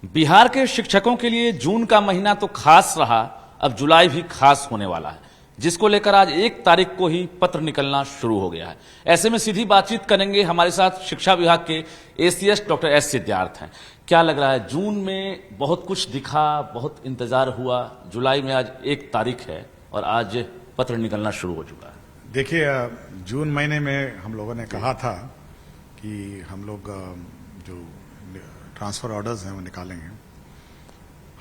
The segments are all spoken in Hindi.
बिहार के शिक्षकों के लिए जून का महीना तो खास रहा, अब जुलाई भी खास होने वाला है, जिसको लेकर आज 1 तारीख को ही पत्र निकलना शुरू हो गया है। ऐसे में सीधी बातचीत करेंगे, हमारे साथ शिक्षा विभाग के एसीएस डॉक्टर एस सिद्धार्थ हैं। क्या लग रहा है, जून में बहुत कुछ दिखा, बहुत इंतजार हुआ, जुलाई में आज 1 तारीख है और आज पत्र निकलना शुरू हो चुका है। देखिए, जून महीने में हम लोगों ने कहा था कि हम लोग जो ट्रांसफर ऑर्डर्स हैं वो निकालेंगे।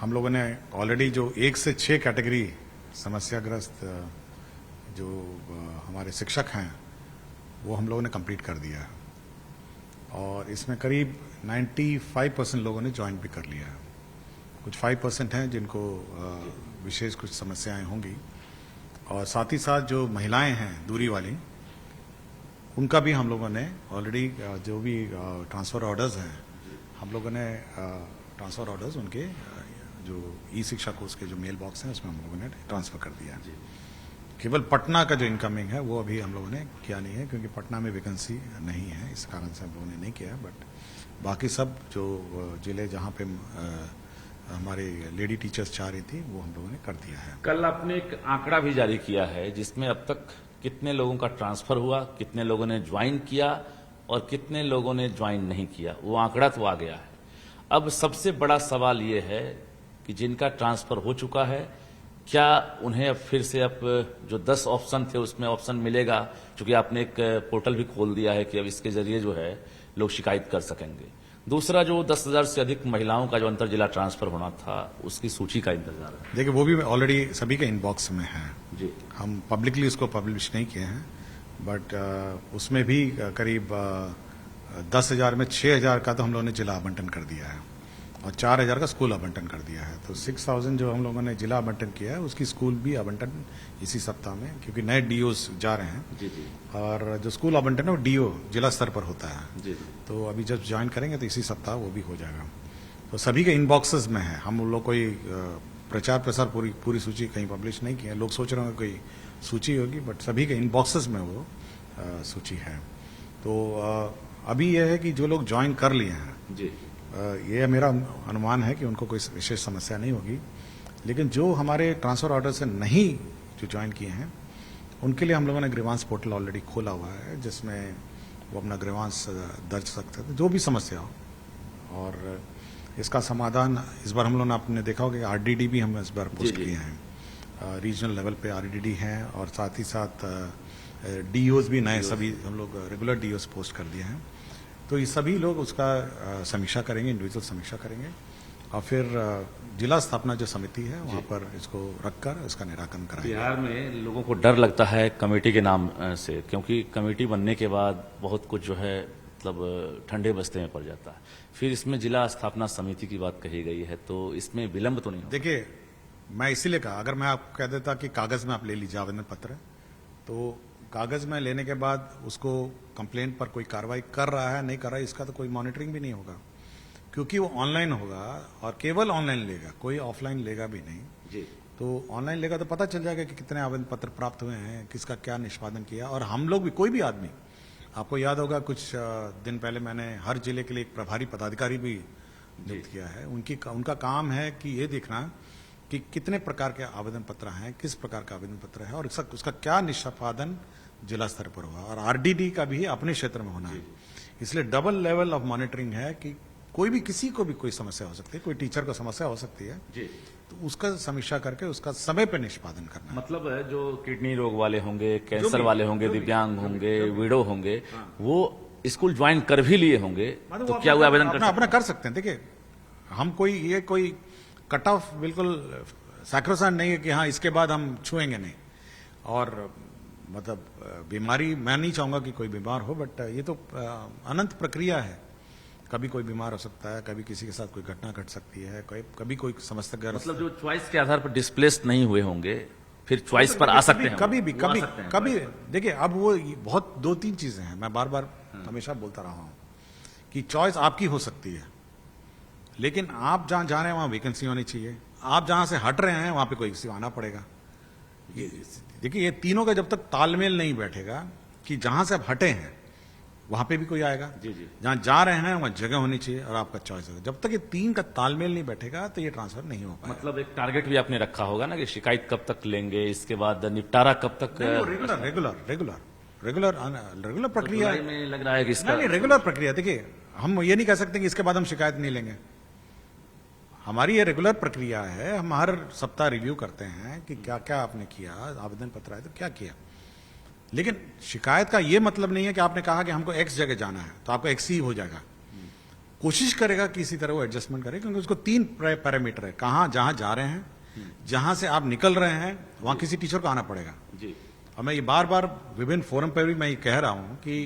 हम लोगों ने ऑलरेडी जो 1 से 6 कैटेगरी समस्याग्रस्त जो हमारे शिक्षक हैं वो हम लोगों ने कंप्लीट कर दिया है और इसमें करीब 95% लोगों ने ज्वाइन भी कर लिया है। कुछ 5% हैं जिनको विशेष कुछ समस्याएं होंगी और साथ ही साथ जो महिलाएं हैं दूरी वाली, उनका भी हम लोगों ने ऑलरेडी जो भी ट्रांसफर ऑर्डर्स हैं, हम लोगों ने ट्रांसफर ऑर्डर्स उनके जो ई शिक्षा कोर्स के जो मेल बॉक्स हैं उसमें हम लोगों ने ट्रांसफर कर दिया है। केवल पटना का जो इनकमिंग है वो अभी हम लोगों ने किया नहीं है क्योंकि पटना में वैकेंसी नहीं है, इस कारण से हम लोगों ने नहीं किया। बट बाकी सब जो जिले जहाँ पे हमारे लेडी टीचर्स चाह रही थी वो हम लोगों ने कर दिया है। कल आपने एक आंकड़ा भी जारी किया है जिसमें अब तक कितने लोगों का ट्रांसफर हुआ, कितने लोगों ने ज्वाइन किया और कितने लोगों ने ज्वाइन नहीं किया, वो आंकड़ा तो आ गया है। अब सबसे बड़ा सवाल ये है कि जिनका ट्रांसफर हो चुका है, क्या उन्हें अब फिर से अब जो 10 ऑप्शन थे उसमें ऑप्शन मिलेगा? क्योंकि आपने एक पोर्टल भी खोल दिया है कि अब इसके जरिए जो है लोग शिकायत कर सकेंगे। दूसरा, जो 10,000 से अधिक महिलाओं का जो अंतर जिला ट्रांसफर होना था उसकी सूची का इंतजार है। देखिए, वो भी ऑलरेडी सभी के इनबॉक्स में है जी। हम पब्लिकली उसको पब्लिश नहीं किए हैं, बट उसमें भी करीब 10,000 में 6,000 का तो हम लोगों ने जिला आवंटन कर दिया है और 4,000 का स्कूल आवंटन कर दिया है। तो 6,000 जो हम लोगों ने जिला आवंटन किया है उसकी स्कूल भी आवंटन इसी सप्ताह में, क्योंकि नए डीओस जा रहे हैं। जी जी। और जो स्कूल आवंटन है वो डीओ जिला स्तर पर होता है। जी जी। तो अभी जब ज्वाइन करेंगे तो इसी सप्ताह वो भी हो जाएगा। तो सभी के इनबॉक्सेस में है। हम लोग कोई प्रचार प्रसार पूरी सूची कहीं पब्लिश नहीं किया। लोग सोच रहे होंगे कोई सूची होगी, बट सभी के इनबॉक्सेस में वो सूची है। तो अभी यह है कि जो लोग ज्वाइन कर लिए हैं जी, ये मेरा अनुमान है कि उनको कोई विशेष समस्या नहीं होगी। लेकिन जो हमारे ट्रांसफर ऑर्डर से नहीं जो ज्वाइन किए हैं उनके लिए हम लोगों ने ग्रीवांस पोर्टल ऑलरेडी खोला हुआ है, जिसमें वो अपना ग्रीवांस दर्ज सकते थे जो भी समस्या हो। और इसका समाधान इस बार हम लोगों ने आपने देखा होगा कि आरडीडी भी हम इस बार पोस्ट किए हैं। रीजनल लेवल पे आरडीडी हैं और साथ ही साथ डीओज भी नए सभी हम लोग रेगुलर डीओज पोस्ट कर दिए हैं। तो ये सभी लोग उसका समीक्षा करेंगे, इंडिविजुअल समीक्षा करेंगे और फिर जिला स्थापना जो समिति है वहाँ पर इसको रखकर इसका निराकरण कराएंगे। बिहार में लोगों को डर लगता है कमेटी के नाम से, क्योंकि कमेटी बनने के बाद बहुत कुछ जो है मतलब ठंडे बस्ते में पड़ जाता है। फिर इसमें जिला स्थापना समिति की बात कही गई है, तो इसमें विलंब तो नहीं होगा? देखिए, मैं इसीलिए कहा, अगर मैं आपको कह देता कि कागज में आप ले लीजिए आवेदन पत्र, तो कागज में लेने के बाद उसको कंप्लेंट पर कोई कार्रवाई कर रहा है नहीं कर रहा है इसका तो कोई मॉनिटरिंग भी नहीं होगा, क्योंकि वो ऑनलाइन होगा और केवल ऑनलाइन लेगा, कोई ऑफलाइन लेगा भी नहीं जी। तो ऑनलाइन लेगा तो पता चल जाएगा कि कितने आवेदन पत्र प्राप्त हुए हैं, किसका क्या निष्पादन किया। और हम लोग भी, कोई भी आदमी, आपको याद होगा कुछ दिन पहले मैंने हर जिले के लिए एक प्रभारी पदाधिकारी भी नियुक्त किया है। उनका काम है कि ये देखना कि कितने प्रकार के आवेदन पत्र हैं, किस प्रकार का आवेदन पत्र है और उसका क्या निष्पादन जिला स्तर पर हुआ। और आरडीडी का भी अपने क्षेत्र में होना है, इसलिए डबल लेवल ऑफ मॉनिटरिंग है कि कोई भी किसी को भी कोई समस्या हो सकती है, कोई टीचर को समस्या हो सकती है जी, तो उसका समीक्षा करके उसका समय पर निष्पादन करना। मतलब है जो किडनी रोग वाले होंगे, कैंसर वाले होंगे, दिव्यांग होंगे, विडो होंगे, वो स्कूल ज्वाइन कर भी लिए होंगे तो क्या वो आवेदन अपना कर सकते हैं। देखिए, हम कोई कट ऑफ बिल्कुल सैक्रोसांट नहीं है कि हाँ इसके बाद हम छुएंगे नहीं। और मतलब बीमारी, मैं नहीं चाहूंगा कि कोई बीमार हो, बट ये तो अनंत प्रक्रिया है। कभी कोई बीमार हो सकता है, कभी किसी के साथ कोई घटना घट सकती है, कभी कोई समस्या, मतलब जो चॉइस के आधार पर डिस्प्लेस्ड नहीं हुए होंगे फिर चॉइस पर आ सकते हैं। कभी देखिए, अब वो बहुत 2-3 चीजें हैं। मैं बार बार हमेशा बोलता रहा हूं कि चॉइस आपकी हो सकती है, लेकिन आप जहां जा रहे हैं वहां वैकेंसी होनी चाहिए। आप जहां से हट रहे हैं वहां पे कोई किसी आना पड़ेगा। देखिए, ये तीनों का जब तक तालमेल नहीं बैठेगा कि जहां से आप हटे हैं वहां पे भी कोई आएगा। जी, जी। जहां जा रहे हैं वहां जगह होनी चाहिए और आपका चॉइस होगा। जब तक ये तीन का तालमेल नहीं बैठेगा तो ये ट्रांसफर नहीं हो पाएगा। मतलब एक टारगेट भी आपने रखा होगा ना कि शिकायत कब तक लेंगे, इसके बाद निपटारा कब तक। Regular regular regular regular regular प्रक्रिया जुलाई में लग रहा है कि इसका नहीं, रेगुलर प्रक्रिया। देखिए, हम ये नहीं कह सकते कि इसके बाद हम शिकायत नहीं लेंगे। हमारी ये रेगुलर प्रक्रिया है। हम हर सप्ताह रिव्यू करते हैं कि क्या क्या आपने किया, आवेदन पत्र आए तो क्या किया। लेकिन शिकायत का ये मतलब नहीं है कि आपने कहा कि हमको एक्स जगह जाना है तो आपको एक्स ही हो जाएगा। कोशिश करेगा कि इसी तरह वो एडजस्टमेंट करे, क्योंकि उसको तीन पैरामीटर है। कहाँ जहां जा रहे हैं, जहां से आप निकल रहे हैं, वहां किसी टीचर को आना पड़ेगा। जी, और मैं ये बार बार विभिन्न फोरम पर भी मैं ये कह रहा हूं कि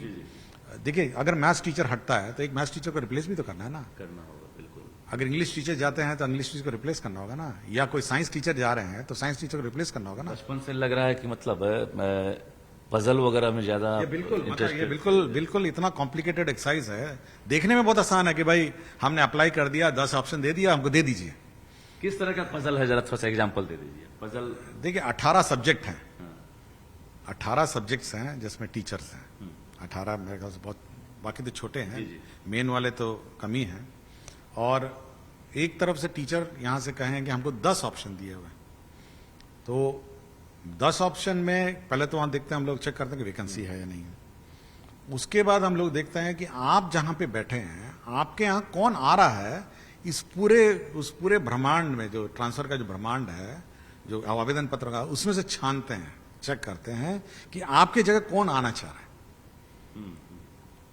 देखिए, अगर मैथ्स टीचर हटता है तो एक मैथ्स टीचर को रिप्लेस भी तो करना है ना। करना होगा बिल्कुल। अगर इंग्लिश टीचर जाते हैं तो इंग्लिश टीचर को रिप्लेस करना होगा ना, या कोई साइंस टीचर जा रहे हैं तो साइंस टीचर को रिप्लेस करना होगा ना। बचपन से लग रहा है कि मतलब पजल वगैरह में ज्यादा ये बिल्कुल मतलब इंटरेस्ट। ये बिल्कुल बिल्कुल इतना कॉम्प्लिकेटेड एक्सरसाइज है। देखने में बहुत आसान है कि भाई हमने अप्लाई कर दिया, 10 ऑप्शन दे दिया, हमको दे दीजिए। किस तरह का पजल है, जरा थोड़ा सा एग्जांपल दे दीजिए। पजल देखिए, 18 सब्जेक्ट हैं, 18 सब्जेक्ट्स हैं जिसमें टीचर्स हैं। 18 मेरे ख्याल से बहुत, बाकी तो छोटे हैं, मेन वाले तो कम ही हैं। और एक तरफ से टीचर यहां से कहें कि हमको 10 ऑप्शन दिए हुए, तो 10 ऑप्शन में पहले तो वहां देखते हैं, हम लोग चेक करते हैं कि वैकेंसी है या नहीं है। उसके बाद हम लोग देखते हैं कि आप जहां पे बैठे हैं, आपके यहां कौन आ रहा है। उस पूरे ब्रह्मांड में, जो ट्रांसफर का जो ब्रह्मांड है, जो आवेदन पत्र का, उसमें से छानते हैं, चेक करते हैं कि आपके जगह कौन आना चाह रहा है।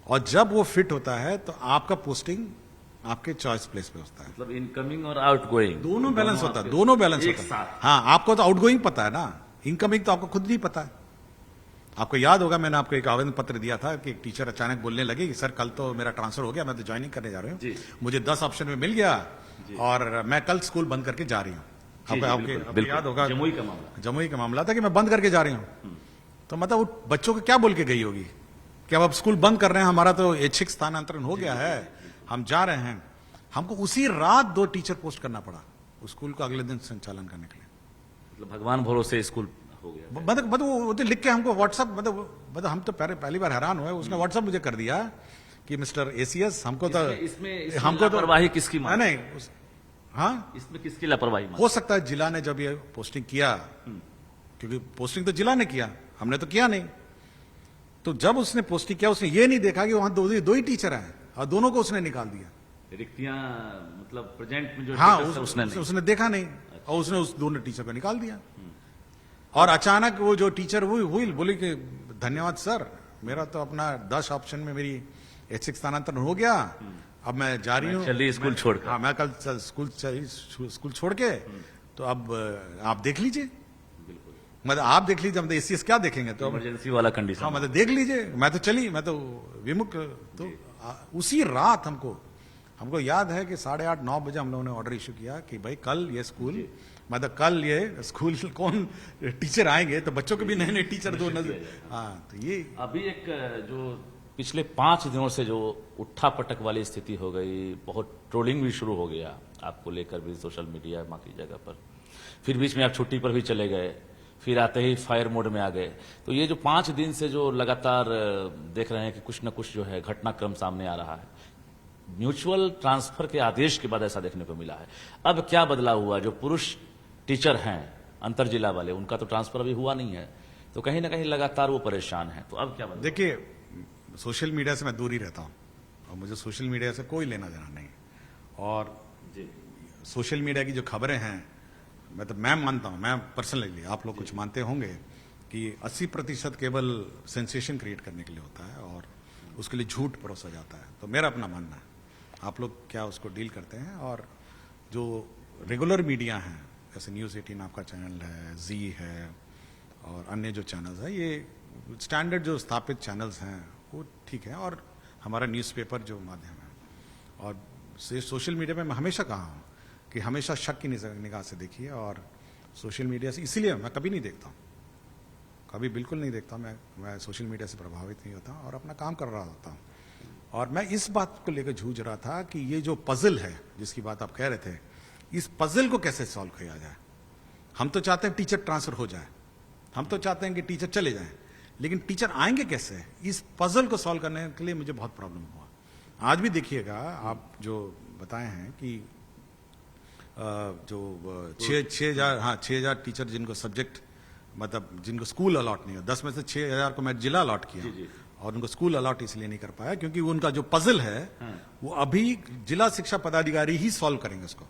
और जब वो फिट होता है तो आपका पोस्टिंग आपके चॉइस प्लेस पे होता है। मतलब इनकमिंग और आउटगोइंग दोनों बैलेंस होता है, दोनों बैलेंस एक होता है। साथ। हाँ, आपको तो आउटगोइंग पता है ना, इनकमिंग तो आपको खुद नहीं पता है। आपको याद होगा, मैंने आपको एक आवेदन पत्र दिया था कि एक टीचर अचानक बोलने लगी कि सर कल तो मेरा ट्रांसफर हो गया, मैं तो ज्वाइनिंग करने जा रही हूँ, मुझे 10 ऑप्शन में मिल गया और मैं कल स्कूल बंद करके जा रही हूँ। आपको याद होगा, जमुई का मामला था कि मैं बंद करके जा रही हूँ। तो मतलब वो बच्चों को क्या बोल के गई होगी कि अब स्कूल बंद कर रहे हैं, हमारा तो ऐच्छिक स्थानांतरण हो गया है, हम जा रहे हैं। हमको उसी रात 2 टीचर पोस्ट करना पड़ा उस स्कूल को अगले दिन संचालन करने के लिए। मतलब भगवान भरोसे स्कूल हो गया। मतलब वो तो लिख के हमको व्हाट्सएप, मतलब हम तो पहली बार हैरान हुए। उसने व्हाट्सएप मुझे कर दिया कि मिस्टर एसीएस, हमको तो इसमें हमको तो लापरवाही किसकी मान? नहीं, हाँ, इसमें किसकी लापरवाही मान? हो सकता है जिला ने जब ये पोस्टिंग किया, क्योंकि पोस्टिंग तो जिला ने किया, हमने तो किया नहीं। तो जब उसने पोस्टिंग किया, उसने ये नहीं देखा कि वहां दो ही टीचर हैं और दोनों को उसने निकाल दिया। रिक्तियां मतलब प्रेजेंट में जो हाँ, टीचर्स हैं, उसने नहीं। उसने देखा नहीं और उसने उस दोनों टीचर को निकाल दिया। और अचानक वो जो टीचर हुई बोली कि धन्यवाद सर, मेरा तो अपना 10 ऑप्शन में मेरी ऐच्छिक स्थानांतरण हो गया, अब मैं जा रही हूँ, चलिए स्कूल छोड़कर। हाँ, मैं कल स्कूल छोड़ के, तो अब आप देख लीजिए। मतलब आप देख लीजिए, मतलब एसीएस क्या देखेंगे, तो इमरजेंसी वाला कंडीशन। हाँ, मतलब देख लीजिए। मैं तो चली, मैं तो विमुख। तो उसी रात हमको याद है कि 8:30-9 बजे हम लोगों ने ऑर्डर इशू किया कि भाई कल ये स्कूल, मतलब कल ये स्कूल कौन टीचर आएंगे, तो बच्चों को भी नए नए टीचर दो नजर। हाँ, तो ये अभी एक जो पिछले 5 दिनों से जो उठा पटक वाली स्थिति हो गई, बहुत ट्रोलिंग भी शुरू हो गया आपको लेकर भी सोशल मीडिया माँ की जगह पर। फिर बीच में आप छुट्टी पर भी चले गए, फिर आते ही फायर मोड में आ गए। तो ये जो 5 दिन से जो लगातार देख रहे हैं कि कुछ न कुछ जो है घटनाक्रम सामने आ रहा है, म्यूचुअल ट्रांसफर के आदेश के बाद ऐसा देखने को मिला है। अब क्या बदलाव हुआ? जो पुरुष टीचर हैं अंतर जिला वाले, उनका तो ट्रांसफर अभी हुआ नहीं है, तो कहीं ना कहीं लगातार वो परेशान है। तो अब क्या बदलाव? देखिए, सोशल मीडिया से मैं दूर ही रहता हूँ और मुझे सोशल मीडिया से कोई लेना देना नहीं। और सोशल मीडिया की जो खबरें हैं, मैं मानता हूं, मैं पर्सनली, आप लोग कुछ मानते होंगे कि 80% केवल सेंसेशन क्रिएट करने के लिए होता है और उसके लिए झूठ परोसा जाता है। तो मेरा अपना मानना है, आप लोग क्या उसको डील करते हैं। और जो रेगुलर मीडिया हैं, जैसे न्यूज़ 18 आपका चैनल है, जी है और अन्य जो चैनल्स हैं, ये स्टैंडर्ड जो स्थापित चैनल्स हैं वो ठीक है। और हमारा न्यूज़पेपर जो माध्यम है, और सोशल मीडिया पे मैं हमेशा कहा हूँ कि हमेशा शक की निगाह से देखिए। और सोशल मीडिया से, इसीलिए मैं कभी नहीं देखता हूँ, कभी बिल्कुल नहीं देखता। मैं सोशल मीडिया से प्रभावित नहीं होता और अपना काम कर रहा होता हूँ। और मैं इस बात को लेकर जूझ रहा था कि ये जो पजल है जिसकी बात आप कह रहे थे, इस पजल को कैसे सॉल्व किया जाए। हम तो चाहते हैं टीचर ट्रांसफर हो जाए, हम तो चाहते हैं कि टीचर चले जाएं, लेकिन टीचर आएंगे कैसे, इस पजल को सॉल्व करने के लिए मुझे बहुत प्रॉब्लम हुआ। आज भी देखिएगा आप जो बताए हैं कि जो 6,000 टीचर जिनको सब्जेक्ट मतलब जिनको स्कूल अलॉट नहीं हो, 10 में से 6,000 को मैं जिला अलॉट किया और उनको स्कूल अलॉट इसलिए नहीं कर पाया क्योंकि उनका जो पजल है वो अभी जिला शिक्षा पदाधिकारी ही सॉल्व करेंगे उसको।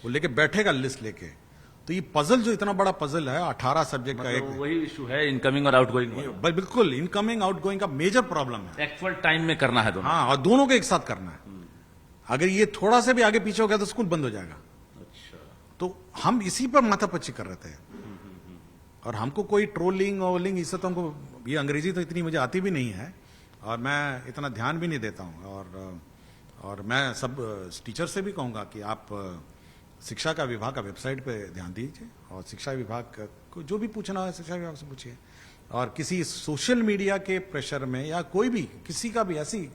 वो लेके बैठेगा लिस्ट लेके, तो ये पजल जो इतना बड़ा पजल है 18 सब्जेक्ट का एक, वही इशू है इनकमिंग और आउटगोइंग, बिल्कुल इनकमिंग आउटगोइंग का मेजर प्रॉब्लम है। एक्चुअल टाइम में करना है दोनों। हाँ, और दोनों को एक साथ करना है। अगर ये थोड़ा सा भी आगे पीछे हो गया तो स्कूल बंद हो जाएगा। अच्छा, तो हम इसी पर माथापच्ची कर रहे थे और हमको कोई ट्रोलिंग वोलिंग इससे तो हमको, ये अंग्रेजी तो इतनी मुझे आती भी नहीं है और मैं इतना ध्यान भी नहीं देता हूँ। और मैं सब टीचर से भी कहूँगा कि आप शिक्षा का विभाग का वेबसाइट पे ध्यान दीजिए और शिक्षा विभाग को जो भी पूछना है शिक्षा विभाग से पूछिए। और किसी सोशल मीडिया के प्रेशर में या कोई भी किसी का भी ऐसी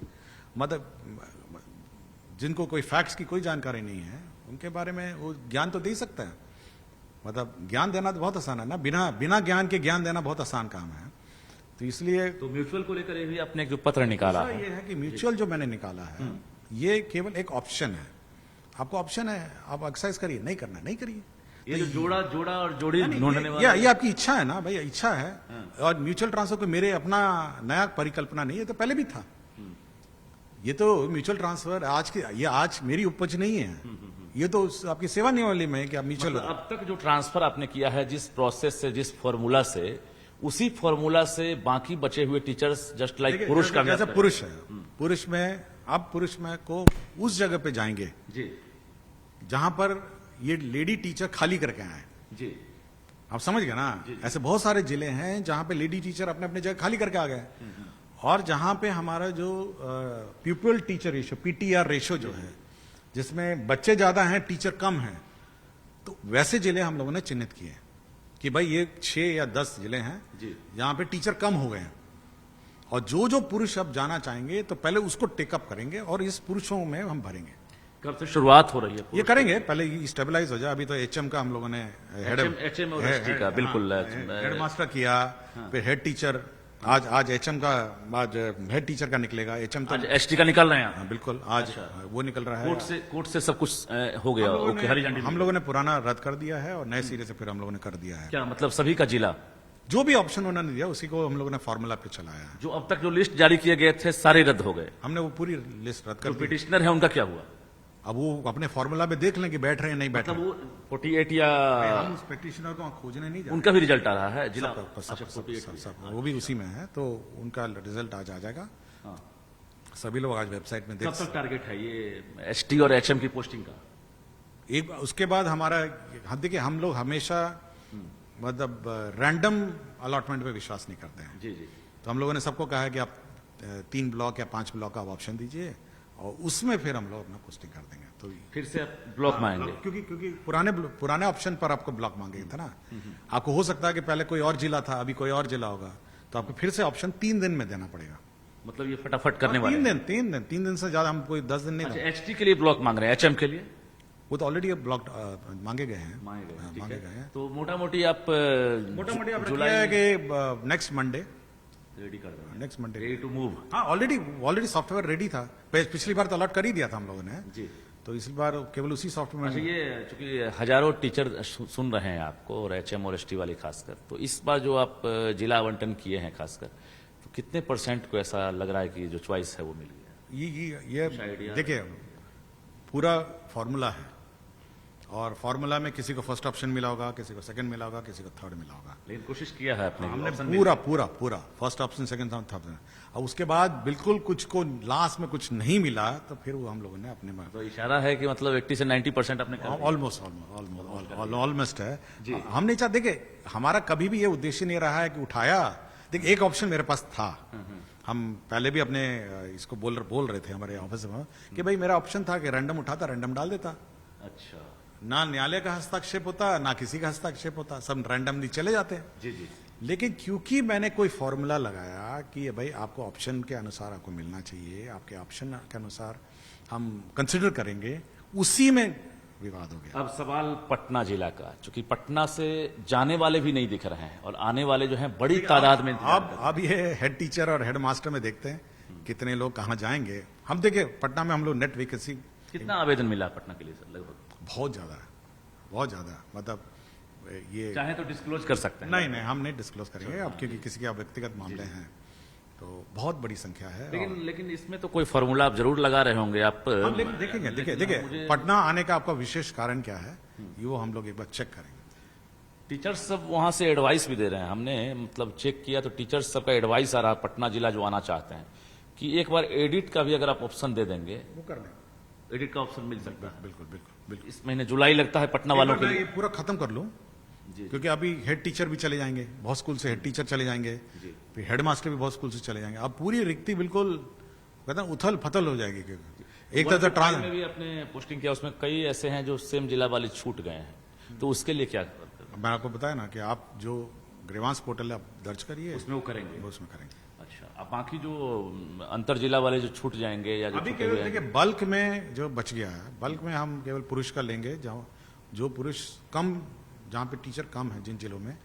मतलब जिनको कोई फैक्ट्स की कोई जानकारी नहीं है उनके बारे में वो ज्ञान तो दे ही सकता है। मतलब ज्ञान देना तो बहुत आसान है ना, बिना ज्ञान के ज्ञान देना बहुत आसान काम है। तो इसलिए तो म्यूचुअल को लेकर भी आपने एक जो पत्र निकाला है, ये है कि म्यूचुअल जो मैंने निकाला है ये केवल एक ऑप्शन है। आपको ऑप्शन है, आप एक्सरसाइज करिए, नहीं करना नहीं करिए। ये जो जोड़ा और जोड़ी ढूंढने वाला ये आपकी इच्छा है ना भाई, इच्छा है। और म्यूचुअल ट्रांसफर को मेरे अपना नया परिकल्पना नहीं है, तो पहले भी था। ये तो म्यूचुअल ट्रांसफर आज मेरी उपज नहीं है, ये तो आपकी सेवा नियमावली में है कि आप म्यूचुअल मतलब अब तक जो ट्रांसफर आपने किया है जिस प्रोसेस से, जिस फॉर्मूला से, उसी फॉर्मूला से बाकी बचे हुए टीचर्स जस्ट लाइक पुरुष का जैसा पुरुष है, पुरुष में अब पुरुष में को उस जगह पे जाएंगे जी जहां पर ये लेडी टीचर खाली करके आए जी। आप समझ गए ना। ऐसे बहुत सारे जिले हैं जहां पे लेडी टीचर अपने अपने जगह खाली करके आ गए और जहां पे हमारा जो pupil teacher ratio PTR ratio जो है जिसमें बच्चे ज्यादा हैं टीचर कम हैं, तो वैसे जिले हम लोगों ने चिन्हित किए कि भाई ये 6 या 10 जिले हैं जहां पे टीचर कम हो गए हैं और जो पुरुष अब जाना चाहेंगे तो पहले उसको टेकअप करेंगे और इस पुरुषों में हम भरेंगे। कब से शुरुआत हो रही है? ये करेंगे, पहले ये स्टेबलाइज हो जाए। अभी तो एचएम का हम लोगों ने एचएम और एसटी का बिल्कुल हेड मास्टर किया, फिर हेड टीचर, आज एचएम का, आज हेड टीचर का निकलेगा। एचएम तो एसटी का निकल रहे हैं बिल्कुल, आज वो निकल रहा है। कोर्ट से सब कुछ हो गया, ओके, हरी झंडी। हम लोगों ने पुराना रद्द कर दिया है और नए सिरे से फिर हम लोगों ने कर दिया है। क्या मतलब सभी का जिला जो भी ऑप्शन उन्होंने दिया उसी को हम लोगों ने फॉर्मूला पे चलाया है। जो अब तक जो लिस्ट जारी किए गए थे सारे रद्द हो गए, हमने वो पूरी लिस्ट रद्द कर दी। पिटिशनर है उनका क्या हुआ? अब वो अपने फॉर्मूला पे देख लें कि बैठ रहे हैं नहीं बैठ रहे। वो 48 या हम उस पिटिशनर को खोजने नहीं जा रहे। उनका भी रिजल्ट आ रहा है जिला, सब वो भी उसी में है, तो उनका रिजल्ट आज आ जाएगा। सभी लोग आज वेबसाइट में देख। कब तक टारगेट है ये एसटी और एचएम की पोस्टिंग का? एक उसके बाद हमारा, देखिए हम लोग हमेशा मतलब रैंडम अलॉटमेंट पे विश्वास नहीं करते हैं। जी जी। तो हम लोगों ने सबको कहा है कि आप 3 ब्लॉक या 5 ब्लॉक का ऑप्शन दीजिए और उसमें फिर हम लोग अपना पोस्टिंग कर देंगे। तो फिर से ब्लॉक मांगेंगे, क्योंकि पुराने ऑप्शन पर आपको ब्लॉक मांगे थे ना। आपको हो सकता है कि पहले कोई और जिला था, अभी कोई और जिला होगा, तो आपको फिर से ऑप्शन 3 दिन में देना पड़ेगा। मतलब ये फटाफट करने वाले 3 दिन से ज्यादा हम कोई 10 दिन नहीं। एचटी के लिए ब्लॉक मांग रहे हैं, एचएम के लिए वो तो ऑलरेडी ब्लॉक मांगे गए हैं, मांगे गए हैं। तो मोटा मोटी आप जुलाई है कि नेक्स्ट मंडे रेडी कर देंगे, next Monday ready to move. हाँ, ऑलरेडी सॉफ्टवेयर रेडी था। पिछली बार तो अलॉट कर ही दिया था हम लोगों ने जी, तो इस बार केवल उसी सॉफ्टवेयर में। ये चूंकि हजारों टीचर सुन रहे हैं आपको और एचएम और एसटी वाले खासकर, तो इस बार जो आप जिला आवंटन किए हैं खासकर, तो कितने % को ऐसा लग रहा है कि जो चॉइस है वो मिल गया? ये देखिए पूरा फॉर्मूला है और फॉर्मूला में किसी को फर्स्ट ऑप्शन मिला होगा, किसी को सेकंड मिला होगा, किसी को थर्ड मिला होगा। लेकिन कोशिश किया है आपने, हमने पूरा फर्स्ट ऑप्शन, सेकंड, थर्ड। और उसके बाद बिल्कुल कुछ को लास्ट में कुछ नहीं मिला तो फिर वो हम लोगों ने अपने में, तो इशारा है कि मतलब 80 से 90% आपने ऑलमोस्ट है। हम नहीं चाहते, देखिए हमारा कभी भी ये उद्देश्य नहीं रहा है कि उठाया। देखिए एक ऑप्शन मेरे पास था, हम पहले भी अपने इसको बोल रहे थे हमारे ऑफिस में कि भाई मेरा ऑप्शन था कि रैंडम उठाता, रैंडम डाल देता। अच्छा, ना न्यायालय का हस्तक्षेप होता, ना किसी का हस्तक्षेप होता, सब रैंडमली चले जाते। जी जी। लेकिन क्योंकि मैंने कोई फॉर्मूला लगाया कि भाई आपको ऑप्शन के अनुसार आपको मिलना चाहिए, आपके ऑप्शन के अनुसार हम कंसिडर करेंगे, उसी में विवाद हो गया। अब सवाल पटना जिला का, चूंकि पटना से जाने वाले भी नहीं दिख रहे हैं और आने वाले जो हैं बड़ी तादाद में इंतजार कर रहे हैं। अब ये हेड टीचर और हेड मास्टर में देखते हैं कितने लोग कहाँ जाएंगे। हम देखिए पटना में हम लोग नेट वैकेंसी कितना आवेदन मिला पटना के लिए सर? लगभग बहुत ज्यादा है, बहुत ज्यादा। मतलब ये चाहे तो डिस्क्लोज कर सकते हैं। नहीं हम नहीं डिस्क्लोज करेंगे अब, क्योंकि किसी के व्यक्तिगत मामले हैं, तो बहुत बड़ी संख्या है। लेकिन इसमें तो कोई फॉर्मूला आप जरूर लगा रहे होंगे आप। हम देखेंगे देखिए पटना आने का आपका विशेष कारण क्या है, ये वो हम लोग एक बार चेक करेंगे। टीचर्स सब वहां से एडवाइस भी दे रहे हैं। हमने मतलब चेक किया तो टीचर्स सबका एडवाइस आ रहा है, पटना जिला जो आना चाहते हैं, कि एक बार एडिट का भी अगर आप ऑप्शन दे देंगे, वो कर लेंगे, एडिट का ऑप्शन मिल सकता है। बिल्कुल बिल्कुल बिल्कुल। इस महीने जुलाई लगता है पटना वालों के मैं लिए। ये पूरा खत्म कर लूं, क्योंकि अभी हेड टीचर भी चले जाएंगे, बहुत स्कूल से हेड टीचर चले जाएंगे, फिर हेड मास्टर भी बहुत स्कूल से चले जाएंगे। अब पूरी रिक्ति बिल्कुल कहते हैं उथल फथल हो जाएगी। एक तरह से ट्रांस में भी अपने पोस्टिंग किया, उसमें कई ऐसे हैं जो सेम जिला वाले छूट गए हैं, तो उसके लिए क्या मैं आपको बताया ना कि आप जो ग्रीवांस पोर्टल आप दर्ज करिए, उसमें वो करेंगे। उसमें करेंगे। अच्छा, अब बाकी जो अंतर जिला वाले जो छूट जाएंगे या जो अभी छूटे केवल हुए हैं, देखिए बल्क में जो बच गया है, बल्क में हम केवल पुरुष का लेंगे। जो पुरुष कम, जहाँ पे टीचर कम है जिन जिलों में,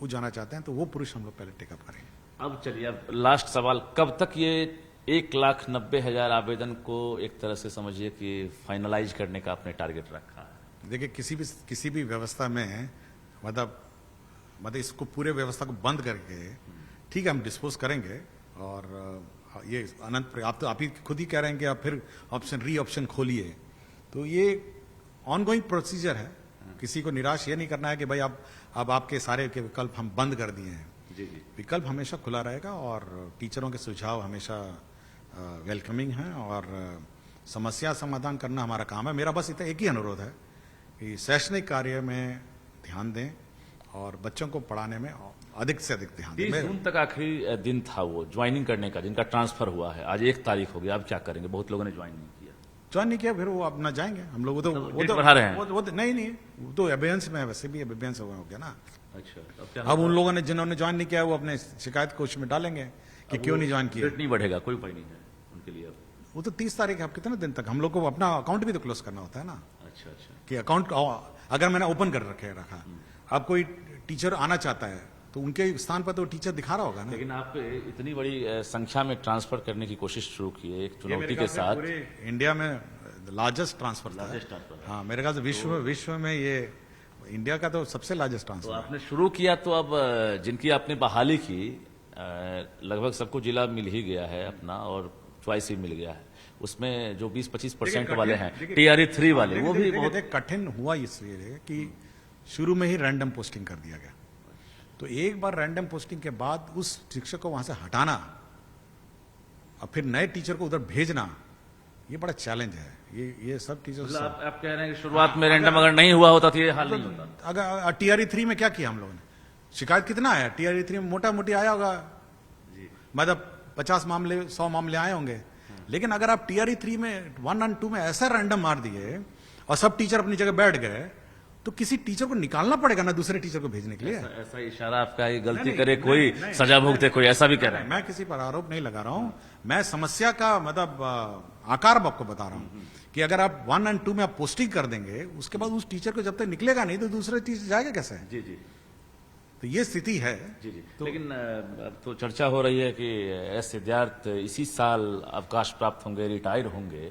वो जाना चाहते हैं, तो वो पुरुष हम लोग पहले टेकअप करेंगे। अब चलिए, अब लास्ट सवाल, कब तक ये 1,90,000 आवेदन को एक तरह से समझिए कि फाइनलाइज करने का आपने टारगेट रखा है? देखिए किसी भी व्यवस्था में मतलब इसको पूरे व्यवस्था को बंद करके ठीक है हम डिस्पोज करेंगे। और ये अनंत आप ही खुद ही कह रहे हैं कि आप फिर ऑप्शन खोलिए, तो ये ऑनगोइंग प्रोसीजर है। किसी को निराश ये नहीं करना है कि भाई अब आपके सारे के विकल्प हम बंद कर दिए हैं। जी। विकल्प हमेशा खुला रहेगा और टीचरों के सुझाव हमेशा वेलकमिंग हैं, और समस्या समाधान करना हमारा काम है। मेरा बस इतना एक ही अनुरोध है कि शैक्षणिक कार्य में ध्यान दें और बच्चों को पढ़ाने में अधिक से अधिक ध्यान 30 दें। जून तक आखिरी दिन था वो ज्वाइनिंग करने का, जिनका ट्रांसफर हुआ है। आज 1 तारीख हो गया, अब क्या करेंगे? बहुत लोगों ने ज्वाइन नहीं किया। ज्वाइन नहीं किया, फिर वो अपना जाएंगे। हम लोग वो तो बढ़ा रहे हैं। वो नहीं वो तो एबियंस में, वैसे भी एबियंस हो गया ना। अच्छा, अब क्या? अब उन लोगों ने जिन्होंने ज्वाइन नहीं किया वो अपने शिकायत कोश में डालेंगे कि क्यों नहीं ज्वाइन किया। रेट नहीं बढ़ेगा, कोई उपाय नहीं है उनके लिए अब। वो तो 30 तारीख है, अब कितने दिन तक हम लोग को अपना अकाउंट भी तो क्लोज करना होता है ना। अच्छा, कि अकाउंट अगर मैंने ओपन कर रखा, अब कोई टीचर आना चाहता है तो उनके स्थान पर तो टीचर दिखा रहा होगा ना। लेकिन आप इतनी बड़ी संख्या में ट्रांसफर करने की कोशिश शुरू की है, एक ये चुनौती मेरे के ख्याल से साथ। पूरे इंडिया में लार्जेस्ट ट्रांसफर था। हाँ, मेरे ख्याल से विश्व में ये इंडिया का तो सबसे लार्जेस्ट तो ट्रांसफर। आपने शुरू किया, तो अब जिनकी आपने बहाली की, लगभग सबको जिला मिल ही गया है अपना, और चॉइस भी मिल गया है। उसमें जो 20-25% वाले हैं, TRE 3 वाले, वो भी बहुत कठिन हुआ इसलिए कि शुरू में ही रैंडम पोस्टिंग कर दिया गया। तो एक बार रैंडम पोस्टिंग के बाद उस शिक्षक को वहां से हटाना और फिर नए टीचर को उधर भेजना, ये बड़ा चैलेंज है। ये सब टीचर्स। आप कह रहे हैं कि शुरुआत में रैंडम अगर नहीं हुआ होता तो ये हाल नहीं होता। अगर TRE 3 में क्या किया हम लोगों ने, शिकायत कितना आया TRE 3 में? मोटा मोटी आया होगा, मतलब 50 मामले 100 मामले आए होंगे। लेकिन अगर आप TRE 3 में 1 और 2 में ऐसा रैंडम मार दिए और सब टीचर अपनी जगह बैठ गए, तो किसी टीचर को निकालना पड़ेगा ना दूसरे टीचर को भेजने के लिए। ऐसा इशारा आपका है, गलती करे कोई सजा भुगते कोई, ऐसा भी कह रहे हैं? मैं किसी पर आरोप नहीं लगा रहा हूं, मैं समस्या का मतलब आकार आपको बता रहा हूं कि अगर आप 1 और 2 में आप पोस्टिंग कर देंगे, उसके बाद उस टीचर को जब तक निकलेगा नहीं तो दूसरे टीचर जाएगा कैसे? जी। तो ये स्थिति है। जी। तो लेकिन अब तो चर्चा हो रही है कि एस सिद्धार्थ इसी साल अवकाश प्राप्त होंगे, रिटायर होंगे,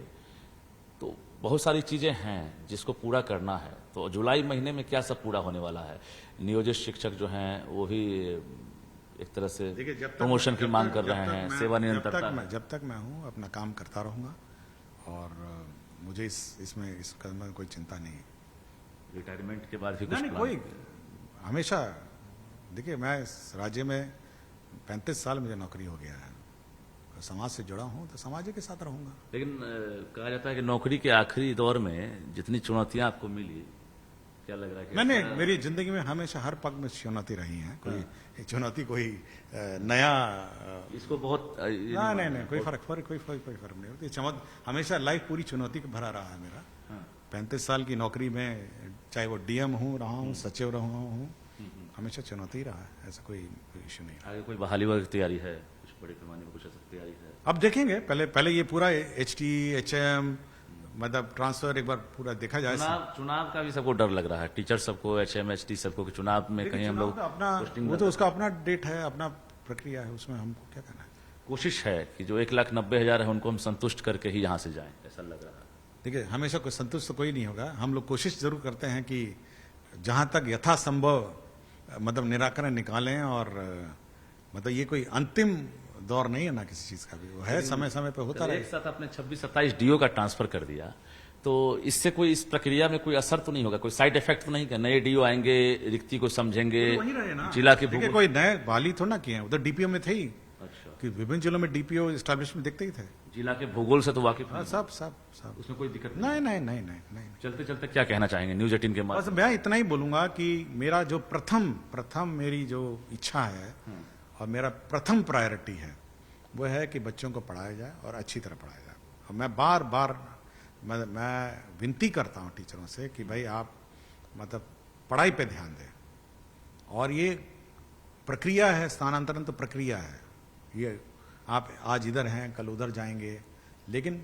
तो बहुत सारी चीजें हैं जिसको पूरा करना है। तो जुलाई महीने में क्या सब पूरा होने वाला है? नियोजित शिक्षक जो हैं वो भी एक तरह से प्रमोशन की मांग कर रहे हैं, सेवा निरंतरता। जब तक मैं हूं अपना काम करता रहूंगा और मुझे इसमें इस कदम में कोई चिंता नहीं। रिटायरमेंट के बाद भी कुछ नहीं, कोई हमेशा देखिए, मैं इस राज्य में 35 साल मुझे नौकरी हो गया है, समाज से जुड़ा हूं तो समाज के साथ रहूंगा। लेकिन कहा जाता है कि नौकरी के आखिरी दौर में जितनी चुनौतियां आपको मिली, क्या लग रहा है कि मैंने मेरी जिंदगी में हमेशा हर पग में चुनौती रही है। कोई चुनौती कोई नया इसको बहुत नहीं कोई फर्क नहीं होती। हमेशा लाइफ पूरी चुनौती का भरा रहा है मेरा। 35 साल की नौकरी में चाहे वो DM रहा हूँ, सचिव रहा हूँ, हमेशा चुनौती रहा है, ऐसा कोई इश्यू नहीं। आगे कोई बहाली वगैरह की तैयारी है? कुछ बड़े पैमाने पर कुछ ऐसा तैयारी है? अब देखेंगे, पहले ये पूरा HT HM मतलब ट्रांसफर एक बार पूरा देखा जाए। चुनाव का भी सबको डर लग रहा है, टीचर सबको, HMHT सबको, कि चुनाव में कहीं हम लोग तो अपना वो तो उसका अपना डेट है, अपना प्रक्रिया है, उसमें हमको क्या करना है। कोशिश है कि जो 1,90,000 है उनको हम संतुष्ट करके ही यहाँ से जाएं, ऐसा लग रहा है। देखिए, हमेशा कोई संतुष्ट तो कोई नहीं होगा। हम लोग कोशिश जरूर करते हैं कि जहां तक यथासंभव मतलब निराकरण निकालें, और मतलब ये कोई अंतिम दौर नहीं है ना किसी चीज का भी, वो है समय समय पे होता रहे। एक साथ आपने 26-27 DO का ट्रांसफर कर दिया, तो इससे कोई इस प्रक्रिया में कोई असर तो नहीं होगा, कोई साइड इफेक्ट तो नहीं? कि नए DO आएंगे, रिक्ति को समझेंगे, वही रहे ना। जिला के देखिए, कोई नए बहाली थोड़ा ना किए हैं, उधर DPO में थे ही। अच्छा, कि विभिन्न जिलों में DPO एस्टैब्लिशमेंट देखते ही थे। जिला के भूगोल से तो वाकिफ हैं। सब सब सब उसमें कोई दिक्कत नहीं नहीं नहीं नहीं नहीं। चलते चलते क्या कहना चाहेंगे न्यूज 18 के बस माध्यम? मैं इतना ही बोलूंगा कि मेरा जो प्रथम मेरी जो इच्छा है और मेरा प्रथम प्रायोरिटी है, वो है कि बच्चों को पढ़ाया जाए और अच्छी तरह पढ़ाया जाए। और मैं बार बार मैं विनती करता हूं टीचरों से कि भाई आप मतलब पढ़ाई पे ध्यान दें। और ये प्रक्रिया है, स्थानांतरण तो प्रक्रिया है। ये आप आज इधर हैं, कल उधर जाएंगे, लेकिन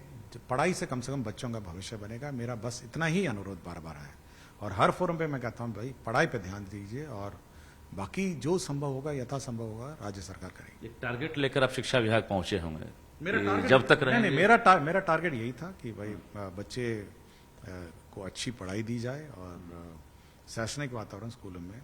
पढ़ाई से कम बच्चों का भविष्य बनेगा। मेरा बस इतना ही अनुरोध बार बार है, और हर फोरम पे मैं कहता हूं भाई पढ़ाई पे ध्यान दीजिए, और बाकी जो संभव होगा, यथासंभव होगा, राज्य सरकार करेगी। एक टारगेट लेकर आप शिक्षा विभाग पहुंचे होंगे, मेरा कि टारगेट जब तक नहीं, रहेंगे। मेरा टारगेट यही था कि भाई बच्चे को अच्छी पढ़ाई दी जाए और शैक्षणिक वातावरण स्कूलों में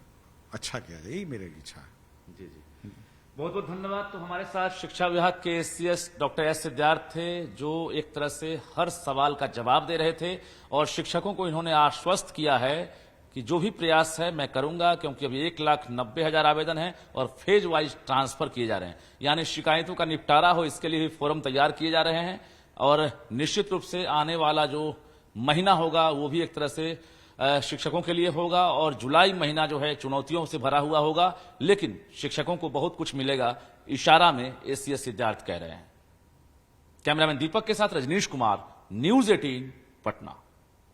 अच्छा किया जाए, यही मेरी इच्छा है। जी जी, बहुत बहुत धन्यवाद। तो हमारे साथ शिक्षा विभाग के CS डॉक्टर S सिद्धार्थ थे, जो एक तरह से हर सवाल का जवाब दे रहे थे, और शिक्षकों को इन्होंने आश्वस्त किया है कि जो भी प्रयास है मैं करूंगा, क्योंकि अभी 1,90,000 आवेदन हैं और फेज वाइज ट्रांसफर किए जा रहे हैं, यानी शिकायतों का निपटारा हो, इसके लिए भी फोरम तैयार किए जा रहे हैं। और निश्चित रूप से आने वाला जो महीना होगा वो भी एक तरह से शिक्षकों के लिए होगा, और जुलाई महीना जो है चुनौतियों से भरा हुआ होगा, लेकिन शिक्षकों को बहुत कुछ मिलेगा, इशारा में CS सिद्धार्थ कह रहे हैं। कैमरामैन दीपक के साथ रजनीश कुमार, न्यूज 18 पटना।